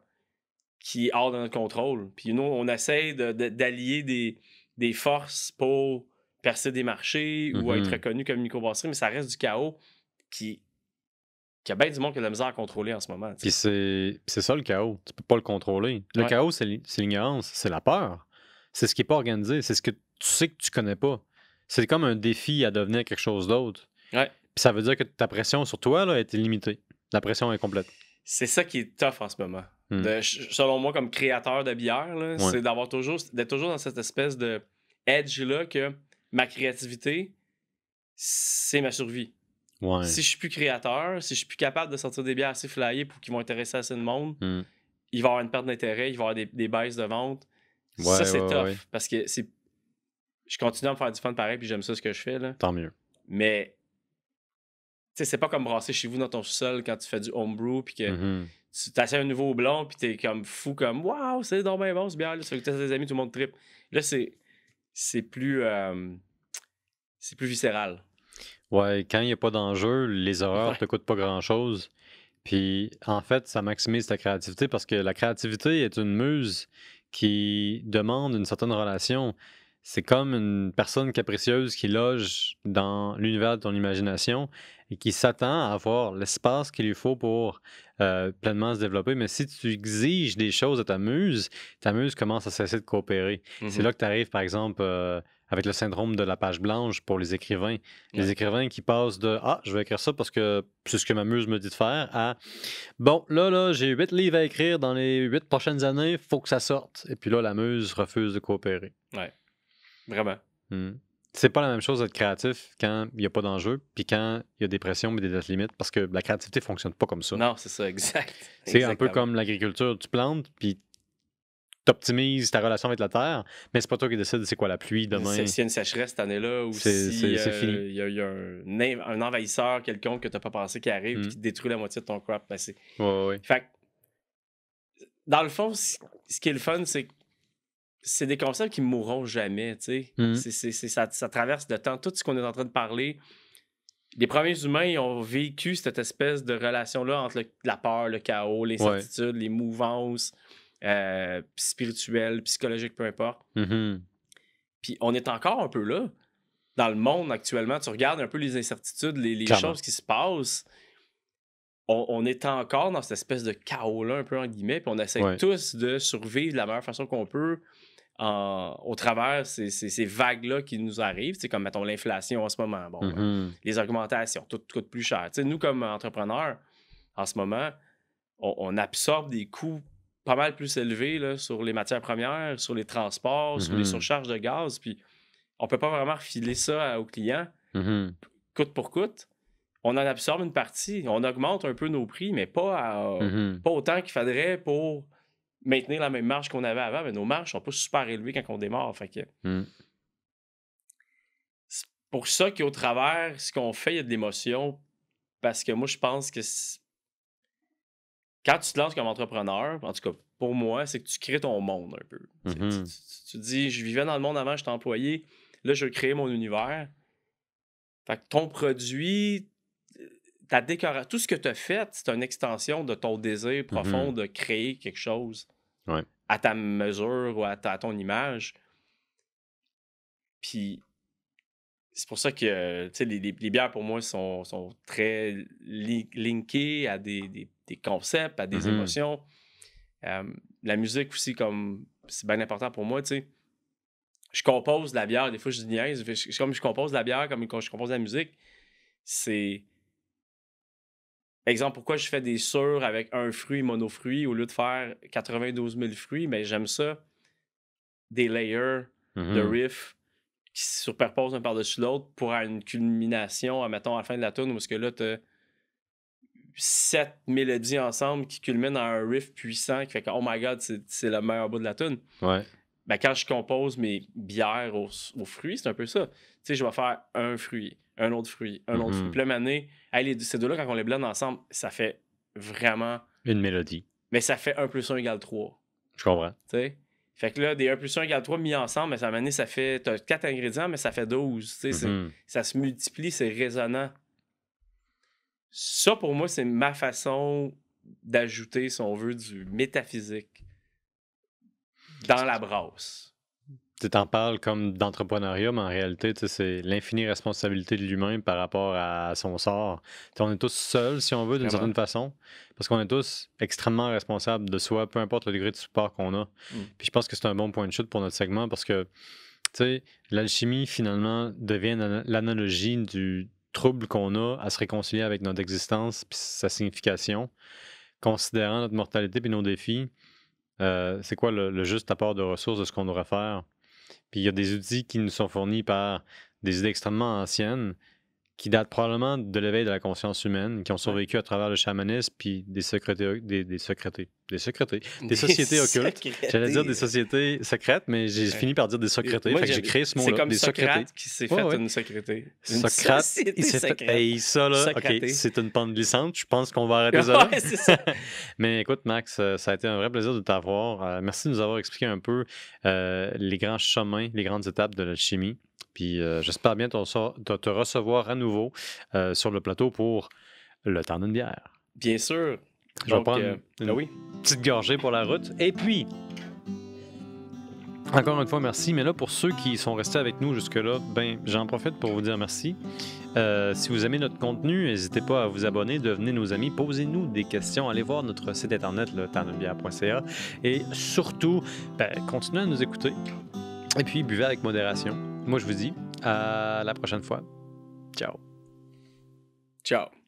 qui est hors de notre contrôle. Puis nous, on essaie d'allier des forces pour percer des marchés ou être reconnu comme microbrasserie, mais ça reste du chaos qui a bien du monde qui a de la misère à contrôler en ce moment. Puis c'est ça le chaos. Tu peux pas le contrôler. Le chaos, c'est l'ignorance, c'est la peur. C'est ce qui est pas organisé. C'est ce que tu sais que tu connais pas. C'est comme un défi à devenir quelque chose d'autre. Ouais. Puis ça veut dire que ta pression sur toi là, est illimitée. La pression est complète. C'est ça qui est tough en ce moment. Selon moi, comme créateur de bière, c'est d'être toujours dans cette espèce de edge-là que ma créativité, c'est ma survie. Ouais. Si je suis plus créateur, si je suis plus capable de sortir des bières assez flyées pour qu'ils vont intéresser assez de monde, il va y avoir une perte d'intérêt, il va y avoir des baisses de vente. Ça, c'est tough. Parce que je continue à me faire du fun pareil, puis j'aime ça ce que je fais. Là. Tant mieux. Mais c'est pas comme brasser chez vous dans ton sous-sol quand tu fais du homebrew, puis que tu t'assieds un nouveau blond, puis t'es comme fou, comme waouh, c'est donc bien bon ce bière. Là. Tu fais goûter à tes amis, tout le monde trippe. Là, c'est plus viscéral. Ouais, quand il n'y a pas d'enjeu, les horreurs te coûtent pas grand-chose. Puis, en fait, ça maximise ta créativité parce que la créativité est une muse qui demande une certaine relation. C'est comme une personne capricieuse qui loge dans l'univers de ton imagination et qui s'attend à avoir l'espace qu'il lui faut pour pleinement se développer. Mais si tu exiges des choses de ta muse commence à cesser de coopérer. C'est là que tu arrives, par exemple, avec le syndrome de la page blanche pour les écrivains. Les écrivains qui passent de « Ah, je vais écrire ça parce que c'est ce que ma muse me dit de faire » à « Bon, là, j'ai 8 livres à écrire dans les 8 prochaines années, il faut que ça sorte. » Et puis là, la muse refuse de coopérer. Ouais, vraiment. C'est pas la même chose d'être créatif quand il n'y a pas d'enjeu, puis quand il y a des pressions et des dates limites, parce que la créativité fonctionne pas comme ça. Non, c'est ça, exact. C'est un peu comme l'agriculture. Tu plantes, puis t'optimises ta relation avec la terre, mais c'est pas toi qui décides c'est quoi la pluie demain. S'il y a une sécheresse cette année-là, ou c'est fini. Il y a un envahisseur quelconque que t'as pas pensé qui arrive et qui détruit la moitié de ton crop, ben c'est... Ouais. Fait dans le fond, ce qui est le fun, c'est que c'est des concepts qui ne mourront jamais, tu sais. Ça traverse le temps. Tout ce qu'on est en train de parler, les premiers humains ils ont vécu cette espèce de relation-là entre la peur, le chaos, l'incertitude, les mouvances spirituelles, psychologiques, peu importe. Puis on est encore un peu là. Dans le monde actuellement, tu regardes un peu les incertitudes, les choses qui se passent. On est encore dans cette espèce de chaos-là, un peu en guillemets, puis on essaie tous de survivre de la meilleure façon qu'on peut au travers ces vagues-là qui nous arrivent, comme, mettons, l'inflation en ce moment, bon, les augmentations, tout coûte plus cher. Nous, comme entrepreneurs, en ce moment, on absorbe des coûts pas mal plus élevés là, sur les matières premières, sur les transports, sur les surcharges de gaz, puis on peut pas vraiment refiler ça aux clients, coûte pour coûte. On en absorbe une partie, on augmente un peu nos prix, mais pas autant qu'il faudrait pour maintenir la même marge qu'on avait avant, mais nos marges sont pas super élevées quand on démarre. Fait que c'est pour ça qu'au travers, ce qu'on fait, il y a de l'émotion, parce que moi, je pense que quand tu te lances comme entrepreneur, en tout cas, pour moi, c'est que tu crées ton monde un peu. Tu dis, je vivais dans le monde avant, j'étais employé, là, je veux créer mon univers. Fait que ton produit, ta décoration, tout ce que tu as fait, c'est une extension de ton désir profond de créer quelque chose à ta mesure ou à ton image. Puis c'est pour ça que les bières, pour moi, sont très linkées à des concepts, à des émotions. La musique aussi, comme c'est bien important pour moi, tu sais. Je compose de la bière, des fois je dis niaise, comme je compose de la bière, comme quand je compose de la musique, c'est... Exemple, pourquoi je fais des sûrs avec un fruit monofruit au lieu de faire 92 000 fruits, mais j'aime ça, des layers de riffs qui se superposent un par-dessus l'autre pour avoir une culmination, mettons, à la fin de la tune, parce que là, tu as 7 mélodies ensemble qui culminent dans un riff puissant qui fait que, oh my god, c'est le meilleur bout de la tune. Ouais. Ben, quand je compose mes bières aux fruits, c'est un peu ça. Tu sais, je vais faire un fruit, un autre fruit, un autre fruit. Puis là, mané, ces deux-là, quand on les blende ensemble, ça fait vraiment... une mélodie. Mais ça fait 1 + 1 = 3. Je comprends. Tu sais? Fait que là, des 1 + 1 = 3 mis ensemble, mais ça mané, ça fait... T'as 4 ingrédients, mais ça fait 12. Tu sais, ça se multiplie, c'est résonnant. Ça, pour moi, c'est ma façon d'ajouter, si on veut, du métaphysique dans la brasse. Tu t'en parles comme d'entrepreneuriat, mais en réalité, c'est l'infinie responsabilité de l'humain par rapport à son sort. T'sais, on est tous seuls, si on veut, d'une certaine façon, parce qu'on est tous extrêmement responsables de soi, peu importe le degré de support qu'on a. Puis je pense que c'est un bon point de chute pour notre segment, parce que l'alchimie, finalement, devient l'analogie du trouble qu'on a à se réconcilier avec notre existence puis sa signification, considérant notre mortalité puis nos défis. C'est quoi le juste apport de ressources de ce qu'on devrait faire? Puis il y a des outils qui nous sont fournis par des idées extrêmement anciennes qui datent probablement de l'éveil de la conscience humaine, qui ont survécu à travers le chamanisme, puis des sociétés occultes. J'allais dire des sociétés secrètes, mais j'ai fini par dire des secrétés. Fait que j'ai créé ce mot-là, c'est comme des Socrate qui s'est fait une secrété. Socrate, il s'est fait... Hey, ça, là, OK, c'est une pente glissante. Je pense qu'on va arrêter ça là. Ouais, c'est ça. Mais écoute, Max, ça a été un vrai plaisir de t'avoir. Merci de nous avoir expliqué un peu les grands chemins, les grandes étapes de l'alchimie. Puis j'espère bien te recevoir à nouveau sur le plateau pour le temps d'une bière. Bien sûr. Je vais prendre une petite gorgée pour la route. Et puis, encore une fois, merci. Mais là, pour ceux qui sont restés avec nous jusque-là, j'en profite pour vous dire merci. Si vous aimez notre contenu, n'hésitez pas à vous abonner, devenez nos amis, posez-nous des questions, allez voir notre site internet, le tempsd'unebière.ca. Et surtout, continuez à nous écouter. Et puis, buvez avec modération. Moi, je vous dis à la prochaine fois. Ciao. Ciao.